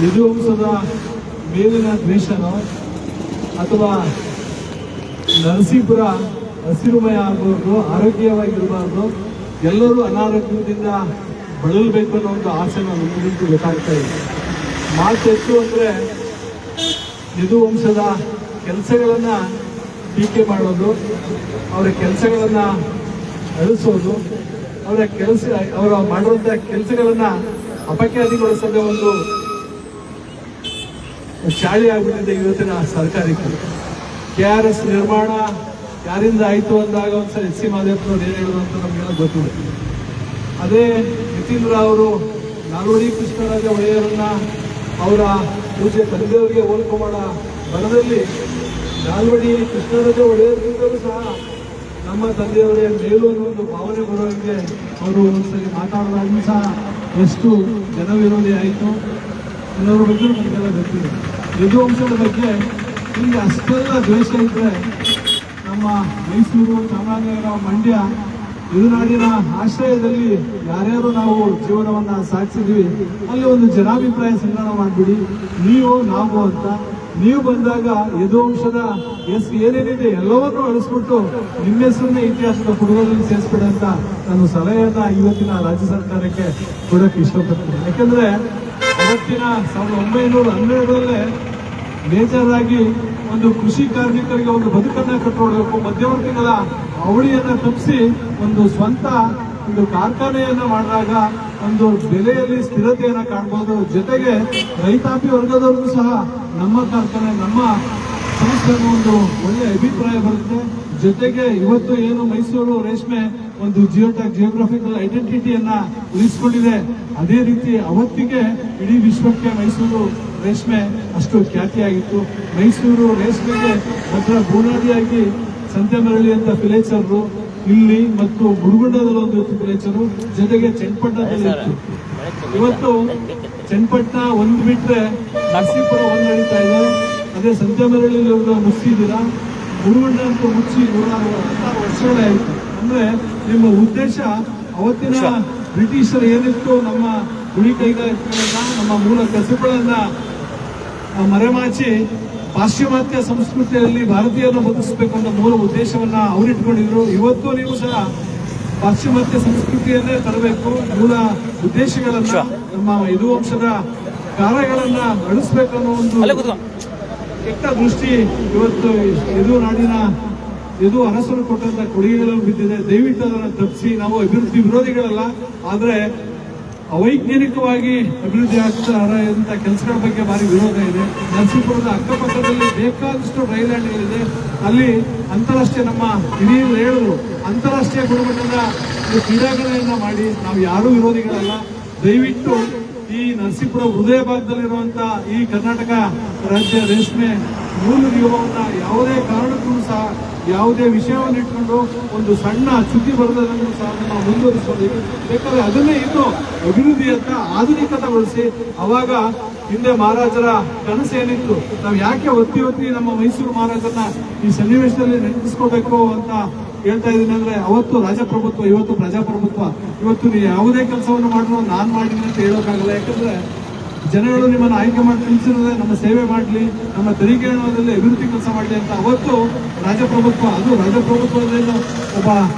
ಯದುವಂಶದ ಮೇಲಿನ ದ್ವೇಷನೋ ಅಥವಾ ನರಸೀಪುರ ಹಸಿರುಮಯ ಆಗಬಾರ್ದು, ಆರೋಗ್ಯವಾಗಿರಬಾರ್ದು, ಎಲ್ಲರೂ ಅನಾರೋಗ್ಯದಿಂದ ಬಳಲಬೇಕು ಅನ್ನೋ ಒಂದು ಆಸೆ ನಮಗಂತೂ ಗೊತ್ತಾಗ್ತಾ ಇದೆ. ಮಾತು ಹೆಚ್ಚು ಅಂದರೆ ಯದುವಂಶದ ಕೆಲಸಗಳನ್ನು ಟೀಕೆ ಮಾಡೋದು, ಅವರ ಕೆಲಸಗಳನ್ನು ಅಳಿಸೋದು, ಅವರ ಮಾಡುವಂಥ ಕೆಲಸಗಳನ್ನು ಅಪಖ್ಯಾತಿಗೊಳಿಸೋದೇ ಒಂದು ಚಾಳಿ ಆಗಿಬಿಟ್ಟಿದೆ ಇವತ್ತಿನ ಸರ್ಕಾರಕ್ಕೆ. KRS ನಿರ್ಮಾಣ ಯಾರಿಂದ ಆಯಿತು ಅಂದಾಗ ಒಂದ್ಸಲ ಎಸ್ ಸಿ ಮಾದೇವಪ್ಪನವ್ರು ಏನು ಹೇಳೋದು ಅಂತ ನಮಗೆಲ್ಲ ಗೊತ್ತಿದೆ. ಅದೇ ನಿತಿನ್ ರಾವ್ ಅವರು ನಾಲ್ವಡಿ ಕೃಷ್ಣರಾಜ ಒಡೆಯರನ್ನ ಅವರ ಪೂಜೆ ತಂದೆಯವರಿಗೆ ಹೋಲ್ಕೊಂಡ ಬರದಲ್ಲಿ ನಾಲ್ವಡಿ ಕೃಷ್ಣರಾಜ ಒಡೆಯರ್ಗಿಂತಲೂ ಸಹ ನಮ್ಮ ತಂದೆಯವರೇ ಮೇಲು ಅನ್ನೋ ಒಂದು ಭಾವನೆ ಬರೋರಿಗೆ ಅವರು ಒಂದ್ಸಲಿ ಮಾತಾಡಿದಾಗೂ ಸಹ ಎಷ್ಟು ಜನವಿರೋಧಿ ಆಯಿತು ಅನ್ನೋದ್ರ ಬಗ್ಗೆ ನಮಗೆಲ್ಲ ಗೊತ್ತಿದೆ. ಯದುವಂಶದ ಬಗ್ಗೆ ನಿಮಗೆ ಅಷ್ಟೆಲ್ಲ ದ್ವೇಷ ಇದ್ದರೆ ನಮ್ಮ ಮೈಸೂರು, ಚಾಮರಾಜನಗರ, ಮಂಡ್ಯ ಯದುನಾಡಿನ ಆಶ್ರಯದಲ್ಲಿ ಯಾರ್ಯಾರು ನಾವು ಜೀವನವನ್ನು ಸಾಗಿಸಿದ್ವಿ ಅಲ್ಲಿ ಒಂದು ಜನಾಭಿಪ್ರಾಯ ಸಂಗ್ರಹ ಮಾಡಿಬಿಡಿ, ನೀವು ನಾವು ಅಂತ. ನೀವು ಬಂದಾಗ ಯದುವಂಶದ ಏನೇನಿದೆ ಎಲ್ಲವನ್ನೂ ಅಳಿಸ್ಬಿಟ್ಟು ನಿಮ್ಮ ಹೆಸರನ್ನೇ ಇತಿಹಾಸದ ಪುಟಗಳಲ್ಲಿ ಸೇರಿಸ್ಬಿಡಿ ಅಂತ ನಾನು ಸಲಹೆಯನ್ನ ಇವತ್ತಿನ ರಾಜ್ಯ ಸರ್ಕಾರಕ್ಕೆ ಕೊಡೋಕ್ಕೆ ಇಷ್ಟಪಡ್ತೀನಿ. ಯಾಕೆಂದ್ರೆ ಅವತ್ತಿನ 1912ರಲ್ಲೇ ಮೇಜರ್ ಆಗಿ ಒಂದು ಕೃಷಿ ಕಾರ್ಮಿಕರಿಗೆ ಒಂದು ಬದುಕನ್ನ ಕಟ್ಟಿಕೊಡ್ಬೇಕು, ಮಧ್ಯವರ್ತಿಗಳ ಅವಳಿಯನ್ನ ತಪ್ಪಿಸಿ ಒಂದು ಸ್ವಂತ ಒಂದು ಕಾರ್ಖಾನೆಯನ್ನ ಮಾಡಿದಾಗ ಒಂದು ಬೆಲೆಯಲ್ಲಿ ಸ್ಥಿರತೆಯನ್ನ ಕಾಣಬಹುದು. ಜೊತೆಗೆ ರೈತಾಪಿ ವರ್ಗದವರಿಗೂ ಸಹ ನಮ್ಮ ಕಾರ್ಖಾನೆ, ನಮ್ಮ ಸಂಸ್ಥೆ ಒಂದು ಒಳ್ಳೆ ಅಭಿಪ್ರಾಯ ಬರುತ್ತೆ. ಜೊತೆಗೆ ಇವತ್ತು ಏನು ಮೈಸೂರು ರೇಷ್ಮೆ ಒಂದು ಜಿಯೋಗ್ರಫಿಕಲ್ ಐಡೆಂಟಿಟಿಯನ್ನ ಉಳಿಸಿಕೊಂಡಿದೆ, ಅದೇ ರೀತಿ ಅವತ್ತಿಗೆ ಇಡೀ ವಿಶ್ವಕ್ಕೆ ಮೈಸೂರು ರೇಷ್ಮೆ ಅಷ್ಟು ಖ್ಯಾತಿಯಾಗಿತ್ತು. ಮೈಸೂರು ರೇಷ್ಮೆಗೆ ಮಾತ್ರ ಬುನಾದಿಯಾಗಿ ಸಂತೆಮರಳಿ ಅಂತ ಫಿಲೇಚರು ಇಲ್ಲಿ ಮತ್ತು ಮುರುಗುಂಡದಲ್ಲಿ ಒಂದು ಫಿಲೇಚರು, ಜೊತೆಗೆ ಚನ್ನಪಟ್ಟಣದಲ್ಲಿ ಇತ್ತು. ಇವತ್ತು ಚನ್ನಪಟ್ಟಣ ಒಂದು ಬಿಟ್ರೆ ನರಸೀಪುರ ಒಂದು ನಡೀತಾ ಇದೆ. ಅದೇ ಸಂತೆಮರಳಿ ಮುಗಿಸಿದ್ದೀರಾ, ಮುರುಗುಂಡ ಅಂತ ಮುಚ್ಚಿ 116 ವರ್ಷಗಳೇ ಆಯಿತು. ಅಂದ್ರೆ ನಿಮ್ಮ ಉದ್ದೇಶ ಅವತ್ತಿನ ಬ್ರಿಟಿಷರು ಏನಿತ್ತು ನಮ್ಮ ಗುಡಿ ಕೈಗಾರಿಕೆಗಳನ್ನ, ನಮ್ಮ ಮೂಲ ಕಸುಬುಗಳನ್ನ ಮರೆಮಾಚಿ ಪಾಶ್ಚಿಮಾತ್ಯ ಸಂಸ್ಕೃತಿಯಲ್ಲಿ ಭಾರತೀಯರನ್ನು ಬದುಕಿಸಬೇಕು ಅನ್ನೋ ಮೂಲ ಉದ್ದೇಶವನ್ನ ಅವರಿಟ್ಕೊಂಡಿದ್ರು. ಇವತ್ತು ನೀವು ಸಹ ಪಾಶ್ಚಿಮಾತ್ಯ ಸಂಸ್ಕೃತಿಯನ್ನೇ ತರಬೇಕು, ಮೂಲ ಉದ್ದೇಶಗಳನ್ನ, ನಮ್ಮ ಯದುವಂಶದ ಕಾರ್ಯಗಳನ್ನ ಅಳಿಸ್ಬೇಕು ಅನ್ನೋ ಒಂದು ಕೆಟ್ಟ ದೃಷ್ಟಿ ಇವತ್ತು ಯದು ಅರಸರು ಕೊಟ್ಟಂತ ಕೊಡುಗೆಗಳನ್ನು ಬಿದ್ದಿದೆ. ದಯವಿಟ್ಟು ಅದನ್ನು ತಪ್ಪಿಸಿ. ನಾವು ಅಭಿವೃದ್ಧಿ ವಿರೋಧಿಗಳಲ್ಲ, ಆದ್ರೆ ಅವೈಜ್ಞಾನಿಕವಾಗಿ ಅಭಿವೃದ್ಧಿ ಆಗ್ತಾರೆ ಅಂತ ಕೆಲಸಗಳ ಬಗ್ಗೆ ಭಾರಿ ವಿರೋಧ ಇದೆ. ನರಸೀಪುರದ ಅಕ್ಕಪಕ್ಕದಲ್ಲಿ ಬೇಕಾದಷ್ಟು ರೈಲ್ಯಾಂಡ್ಗಳಿದೆ. ಅಲ್ಲಿ ಅಂತಾರಾಷ್ಟ್ರೀಯ ನಮ್ಮ ಹಿರಿಯರು ಹೇಳಿದ್ರು, ಅಂತಾರಾಷ್ಟ್ರೀಯ ಗುಣಮಟ್ಟದ ಕ್ರೀಡಾಂಗಣವನ್ನ ಮಾಡಿ. ನಾವು ಯಾರೂ ವಿರೋಧಿಗಳಲ್ಲ. ದಯವಿಟ್ಟು ಈ ನರಸೀಪುರ ಹೃದಯ ಭಾಗದಲ್ಲಿರುವಂತ ಈ ಕರ್ನಾಟಕ ರಾಜ್ಯ ರೇಷ್ಮೆ ಮೂಲ ನಿಗಮವನ್ನ ಯಾವುದೇ ಕಾರಣಕ್ಕೂ ಸಹ ಯಾವುದೇ ವಿಷಯವನ್ನು ಇಟ್ಕೊಂಡು ಒಂದು ಸಣ್ಣ ಚುಕ್ಕಿ ಬರದನ್ನು ಸಹ ನಾವು ಮುಂದುವರಿಸೋದು. ಬೇಕಾದ್ರೆ ಅದನ್ನೇ ಇನ್ನು ಅಭಿವೃದ್ಧಿಯತ್ತ ಆಧುನಿಕತೆಗೊಳಿಸಿ. ಅವಾಗ ಹಿಂದೆ ಮಹಾರಾಜರ ಕನಸು ಏನಿತ್ತು, ನಾವು ಯಾಕೆ ಒತ್ತಿ ನಮ್ಮ ಮೈಸೂರು ಮಹಾರಾಜರನ್ನ ಈ ಸನ್ನಿವೇಶದಲ್ಲಿ ನೆನಪಿಸ್ಕೋಬೇಕು ಅಂತ ಹೇಳ್ತಾ ಇದ್ದೀನಿ ಅಂದ್ರೆ, ಅವತ್ತು ರಾಜಪ್ರಭುತ್ವ, ಇವತ್ತು ಪ್ರಜಾಪ್ರಭುತ್ವ. ಇವತ್ತು ನೀವು ಯಾವುದೇ ಕೆಲಸವನ್ನು ಮಾಡಿದ್ರು ನಾನು ಮಾಡಿದ್ದೀನಿ ಅಂತ ಹೇಳೋಕ್ಕಾಗಲ್ಲ. ಯಾಕಂದ್ರೆ ಜನಗಳು ನಿಮ್ಮನ್ನು ಆಯ್ಕೆ ಮಾಡಿ ತಿಳಿಸಿರೋದೇ ನಮ್ಮ ಸೇವೆ ಮಾಡಲಿ, ನಮ್ಮ ತೆರಿಗೆ ಹಣದಲ್ಲಿ ಅಭಿವೃದ್ಧಿ ಕೆಲಸ ಮಾಡಲಿ ಅಂತ. ಅವತ್ತು ರಾಜಪ್ರಭುತ್ವ, ಅದು ರಾಜಪ್ರಭುತ್ವದಲ್ಲಿ ಒಬ್ಬ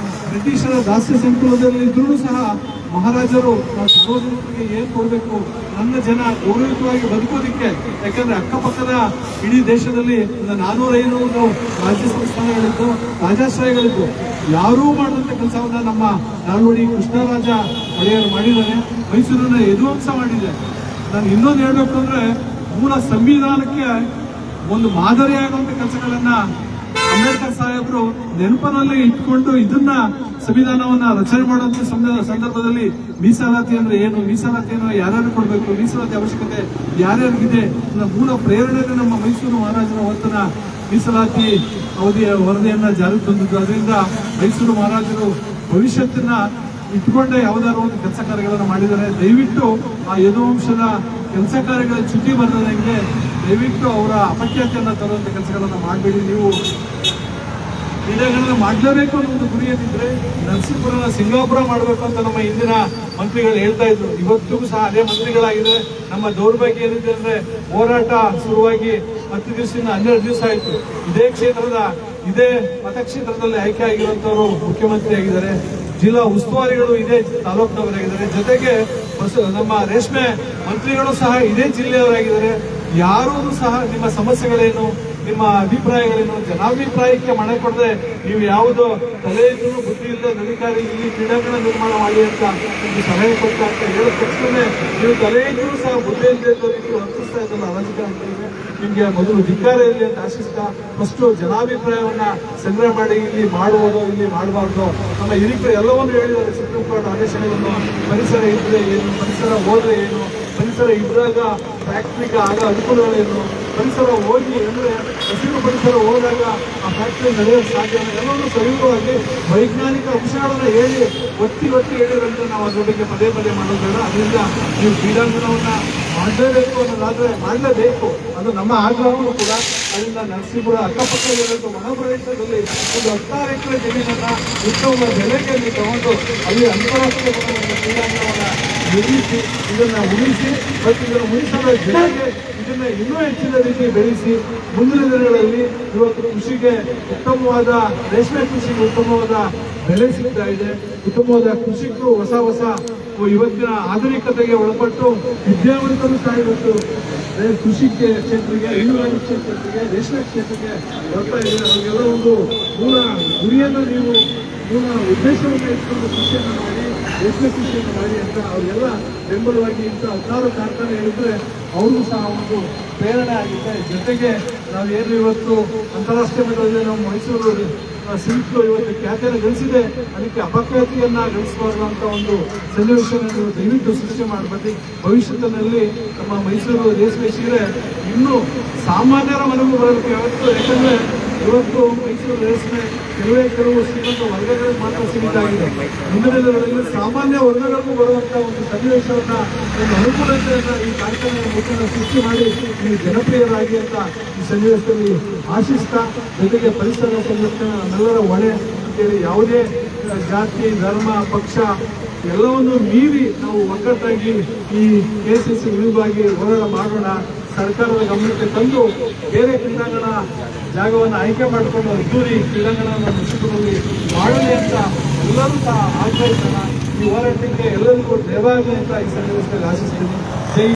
ಬ್ರಿಟಿಷರ ದಾಸ್ಯ ಸಂಕುಲದಲ್ಲಿ ಇದ್ರೂ ಸಹ ಮಹಾರಾಜರು ನಾವು ಸಾರ್ವಜನಿಕರಿಗೆ ಏನ್ ಕೊಡಬೇಕು, ನನ್ನ ಜನ ಗೌರವಯುತವಾಗಿ ಬದುಕೋದಿಕ್ಕೆ. ಯಾಕಂದ್ರೆ ಅಕ್ಕಪಕ್ಕದ ಇಡೀ ದೇಶದಲ್ಲಿ 400-500 ರಾಜ್ಯ ಸಂಸ್ಥಾನಗಳಿದ್ದು, ರಾಜಾಶ್ರಯಗಳಿದ್ದು, ಯಾರೂ ಮಾಡುವಂತ ಕೆಲಸವನ್ನ ನಮ್ಮ ನಾಲ್ವಡಿ ಕೃಷ್ಣರಾಜ ಒಡೆಯರು ಮಾಡಿದ್ದಾರೆ. ಮೈಸೂರನ್ನ ಯದುವಂಶ ಮಾಡಿದೆ. ನಾನು ಇನ್ನೊಂದು ಹೇಳ್ಬೇಕು ಅಂದ್ರೆ, ಮೂಲ ಸಂವಿಧಾನಕ್ಕೆ ಒಂದು ಮಾದರಿಯಾಗುವಂತ ಕೆಲಸಗಳನ್ನ ಅಂಬೇಡ್ಕರ್ ಸಾಹೇಬರು ನೆನಪಿನಲ್ಲಿ ಇಟ್ಕೊಂಡು ಇದನ್ನ ಸಂವಿಧಾನವನ್ನ ರಚನೆ ಮಾಡುವಂತ ಸಂದರ್ಭದಲ್ಲಿ ಮೀಸಲಾತಿ ಅಂದ್ರೆ ಏನು, ಮೀಸಲಾತಿಯನ್ನು ಯಾರ್ಯಾರು ಕೊಡಬೇಕು, ಮೀಸಲಾತಿ ಅವಶ್ಯಕತೆ ಯಾರ್ಯಾರಿಗಿದೆ ಮೂಲ ಪ್ರೇರಣೆ ನಮ್ಮ ಮೈಸೂರು ಮಹಾರಾಜರ ಹೊತ್ತನ ಮೀಸಲಾತಿ ಅವಧಿಯ ವರದಿಯನ್ನ ಜಾರಿಗೆ ತಂದಿದ್ದು. ಅದರಿಂದ ಮೈಸೂರು ಮಹಾರಾಜರು ಭವಿಷ್ಯತ್ತನ್ನ ಇಟ್ಕೊಂಡೇ ಯಾವ್ದಾದ್ರು ಒಂದು ಕೆಲಸ ಕಾರ್ಯಗಳನ್ನು ಮಾಡಿದ್ದಾರೆ. ದಯವಿಟ್ಟು ಆ ಯದುವಂಶದ ಕೆಲಸ ಕಾರ್ಯಗಳ ಚ್ಯುತಿ ಬರದಂಗೆ ದಯವಿಟ್ಟು ಅವರ ಅಪಖ್ಯಾತಿಯನ್ನ ತರುವಂತ ಕೆಲಸಗಳನ್ನ ಮಾಡಬೇಡಿ. ನೀವು ಕ್ರೀಡೆಗಳನ್ನ ಮಾಡಲೇಬೇಕು ಅನ್ನೋ ಒಂದು ಗುರಿ ಏನಿದ್ರೆ ನರಸೀಪುರನ ಸಿಂಗಾಪುರ ಮಾಡಬೇಕು ಅಂತ ನಮ್ಮ ಹಿಂದಿನ ಮಂತ್ರಿಗಳು ಹೇಳ್ತಾ ಇದ್ರು. ಇವತ್ತಿಗೂ ಸಹ ಅದೇ ಮಂತ್ರಿಗಳಾಗಿದೆ. ನಮ್ಮ ದೌರ್ಭಾಗ್ಯ ಏನಿದೆ ಅಂದ್ರೆ ಹೋರಾಟ ಶುರುವಾಗಿ 10 ದಿವಸದಿಂದ 12 ದಿವಸ ಆಯ್ತು. ಇದೇ ಮತಕ್ಷೇತ್ರದಲ್ಲಿ ಆಯ್ಕೆ ಆಗಿರುವಂತವರು ಮುಖ್ಯಮಂತ್ರಿ ಆಗಿದ್ದಾರೆ. ಜಿಲ್ಲಾ ಉಸ್ತುವಾರಿಗಳು ಇದೇ ತಾಲೂಕಿನವರಾಗಿದ್ದಾರೆ. ಜೊತೆಗೆ ನಮ್ಮ ರೇಷ್ಮೆ ಮಂತ್ರಿಗಳು ಸಹ ಇದೇ ಜಿಲ್ಲೆಯವರಾಗಿದ್ದಾರೆ. ಯಾರೂ ಸಹ ನಿಮ್ಮ ಸಮಸ್ಯೆಗಳೇನು, ನಿಮ್ಮ ಅಭಿಪ್ರಾಯಗಳೇನು, ಜನಾಭಿಪ್ರಾಯಕ್ಕೆ ಮನೆ ಕೊಡದೆ ನೀವು ಯಾವುದೋ ತಲೆ ಇದ್ರೂ ಬುದ್ಧಿ ಇಲ್ಲದ ಅಧಿಕಾರಿ ಇಲ್ಲಿ ಕ್ರೀಡಾಂಗಣ ನಿರ್ಮಾಣ ಮಾಡಿ ಅಂತ ನಿಮ್ಗೆ ಸಲಹೆ ಕೊಟ್ಟ ಅಂತ ಹೇಳಿದ ತಕ್ಷಣ ನೀವು ತಲೆ ಇದ್ರೂ ಸಹ ಬುದ್ಧಿ ಇಲ್ಲದೆ ರೀತಿ ವರ್ತಿಸ್ತಾ ಇದ್ದಲ್ಲ ರಾಜಕಾರಣಿಗಳಿಗೆ ನಿಮ್ಗೆ ಮೊದಲು ಧಿಕ್ಕಾರ ಇರಲಿ ಅಂತ ಆಶಿಸ್ತಾ ಫಸ್ಟ್ ಜನಾಭಿಪ್ರಾಯವನ್ನ ಸಂಗ್ರಹ ಮಾಡಿ ಇಲ್ಲಿ ಮಾಡುವುದು, ಇಲ್ಲಿ ಮಾಡಬಾರ್ದು. ನಮ್ಮ ಹಿರಿಕರು ಎಲ್ಲವನ್ನೂ ಹೇಳಿದ್ದಾರೆ. ಸುಪ್ರೀಂ ಕೋರ್ಟ್ ಆದೇಶಗಳನ್ನು ಪರಿಸರ ಇದ್ರೆ ಏನು, ಪರಿಸರ ಹೋದ್ರೆ ಏನು, ಪರಿಸರ ಇದ್ದಾಗ ಫ್ಯಾಕ್ಟ್ರಿಗೆ ಆಗ ಅನುಕೂಲಗಳೇನು, ಪರಿಸರ ಹೋಗಿ ಅಂದ್ರೆ ಹಸಿರು ಪರಿಸರ ಹೋದಾಗ ಆ ಫ್ಯಾಕ್ಟ್ರಿ ನಡೆಯೋಕ್ಕೆ ಸಾಧ್ಯ ಎಲ್ಲವನ್ನೂ ಸವಿವರವಾಗಿ ವೈಜ್ಞಾನಿಕ ಅಂಶಗಳನ್ನು ಹೇಳಿ ಒತ್ತಿ ಹೇಳಿದ್ರಂತೆ ನಾವು ಅದ್ರ ಬಗ್ಗೆ ಪದೇ ಪದೇ ಮಾಡೋದು ಬೇಡ. ಅದರಿಂದ ನೀವು ಕ್ರೀಡಾಂಗಣವನ್ನ ಮಾಡಲೇಬೇಕು ಅನ್ನೋದಾದ್ರೆ ಮಾಡಲೇಬೇಕು, ಅದು ನಮ್ಮ ಆಗ್ರಹವೂ ಕೂಡ. ಅದರಿಂದ ನರಸೀಪುರ ಅಕ್ಕಪಕ್ಕದಲ್ಲಿರುವಂಥ ಒಣ ಪ್ರದೇಶದಲ್ಲಿ ಒಂದು 16 ಎಕರೆ ಜಮೀನನ್ನ ಉತ್ತಮ ಬೆಲೆಗೆ ನೀವು ತಗೊಂಡು ಅಲ್ಲಿ ಅಂತಾರಾಷ್ಟ್ರೀಯ ಮಟ್ಟದ ಕ್ರೀಡಾಂಗಣವನ್ನ ನಿರ್ಮಿಸಿ ಇದನ್ನ ಉಳಿಸಿ ಮತ್ತು ಇದನ್ನು ಉಳಿಸದ ಜೊತೆಗೆ ಇದನ್ನ ಇನ್ನೂ ಹೆಚ್ಚಿನ ರೀತಿ ಬೆಳೆಸಿ ಮುಂದಿನ ದಿನಗಳಲ್ಲಿ ಇವತ್ತು ಕೃಷಿಗೆ ಉತ್ತಮವಾದ ರೇಷ್ಮೆ ಕೃಷಿಗೆ ಉತ್ತಮವಾದ ಬೆಲೆ ಸಿಗ್ತಾ ಇದೆ. ಉತ್ತಮವಾದ ಕೃಷಿಗೂ ಹೊಸ ಇವತ್ತಿನ ಆಧುನಿಕತೆಗೆ ಒಳಪಟ್ಟು ವಿದ್ಯಾವಂತರು ಸಹ ಇವತ್ತು ಕೃಷಿ ಕ್ಷೇತ್ರಕ್ಕೆ, ಹೈನುಗಾರಿಕೆ ಕ್ಷೇತ್ರಕ್ಕೆ, ರೇಷ್ಮೆ ಕ್ಷೇತ್ರಕ್ಕೆ ಬರ್ತಾ ಇದೆ. ಅವ್ರಿಗೆಲ್ಲ ಒಂದು ಮೂಲ ಗುರಿಯನ್ನು ನೀವು ಮೂಲ ಉದ್ದೇಶವನ್ನು ಇಟ್ಕೊಂಡು ಕೃಷಿಯನ್ನು ಮಾಡಿ, ರೇಷ್ಮೆ ಕೃಷಿಯನ್ನು ಮಾಡಿ ಅಂತ ಅವ್ರಿಗೆಲ್ಲ ಬೆಂಬಲವಾಗಿ ಇಂಥ 16 ಕಾರ್ಖಾನೆ ಹೇಳಿದ್ರೆ ಅವ್ರಿಗೂ ಸಹ ಒಂದು ಪ್ರೇರಣೆ ಆಗಿದೆ. ಜೊತೆಗೆ ನಾವೇನು ಇವತ್ತು ಅಂತಾರಾಷ್ಟ್ರೀಯ ಮಟ್ಟದಲ್ಲಿ ನಾವು ಮೈಸೂರು ಸಿಲ್ಕ್ ಇವತ್ತು ಖ್ಯಾತಿಯನ್ನು ಗಳಿಸಿದೆ, ಅದಕ್ಕೆ ಅಪಖ್ಯಾತಿಯನ್ನ ಗಳಿಸಬಾರ್ದು ಅಂತ ಒಂದು ಸನ್ನಿವೇಶವನ್ನು ದಯವಿಟ್ಟು ಸೃಷ್ಟಿ ಮಾಡಬೇಕು. ಭವಿಷ್ಯತ್ತಿನಲ್ಲಿ ನಮ್ಮ ಮೈಸೂರು ರೇಷ್ಮೆ ಸೀರೆ ಇನ್ನೂ ಸಾಮಾನ್ಯರ ಮನೆಗೂ ಬರಬೇಕು. ಯಾಕಂದ್ರೆ ಇವತ್ತು ಮೈಸೂರು ರೇಷ್ಮೆ ಕೆಲವು ಶ್ರೀಮಂತ ವರ್ಗಗಳಿಗೆ ಮಾತ್ರ ಸೀಮಿತ ಆಗಿದೆ. ಮುಂದಿನ ದಿನಗಳಲ್ಲಿ ಸಾಮಾನ್ಯ ವರ್ಗಗಳಿಗೂ ಬರುವಂತಹ ಒಂದು ಸನ್ನಿವೇಶವನ್ನ, ಒಂದು ಅನುಕೂಲತೆಯನ್ನ ಈ ಕಾರ್ಯಕ್ರಮದ ಮೂಲಕ ಸೃಷ್ಟಿ ಮಾಡಿ ನೀವು ಜನಪ್ರಿಯರಾಗಿ ಅಂತ ಈ ಸನ್ನಿವೇಶದಲ್ಲಿ ಆಶಿಸ್ತಾ, ಜೊತೆಗೆ ಪರಿಸರ ಸಂರಕ್ಷಣೆ ನಮ್ಮೆಲ್ಲರ ಹೊಣೆ ಅಂತೇಳಿ ಯಾವುದೇ ಜಾತಿ, ಧರ್ಮ, ಪಕ್ಷ ಎಲ್ಲವನ್ನು ಮೀರಿ ನಾವು ಒಗ್ಗಟ್ಟಾಗಿ ಈ KCC ವಿರುದ್ಧವಾಗಿ ಹೋರಾಟ ಮಾಡೋಣ. ಸರ್ಕಾರದ ಗಮನಕ್ಕೆ ತಂದು ಬೇರೆ ಕ್ರೀಡಾಂಗಣ ಜಾಗವನ್ನು ಆಯ್ಕೆ ಮಾಡಿಕೊಂಡು ಅದ್ದೂರಿ ಕ್ರೀಡಾಂಗಣವನ್ನು ಮುಚ್ಚಿಕೊಳ್ಳಿ ಮಾಡಲಿ ಅಂತ ಎಲ್ಲರೂ ಸಹ ಆಗ್ರಹಿಸೋಣ. ಈ ಹೋರಾಟಕ್ಕೆ ಎಲ್ಲರಿಗೂ ಜಯವಾಗಲಿ ಅಂತ ಈ ಸನ್ನಿವೇಶದಲ್ಲಿ ಆಶಿಸ್ತೀನಿ. ಜೈ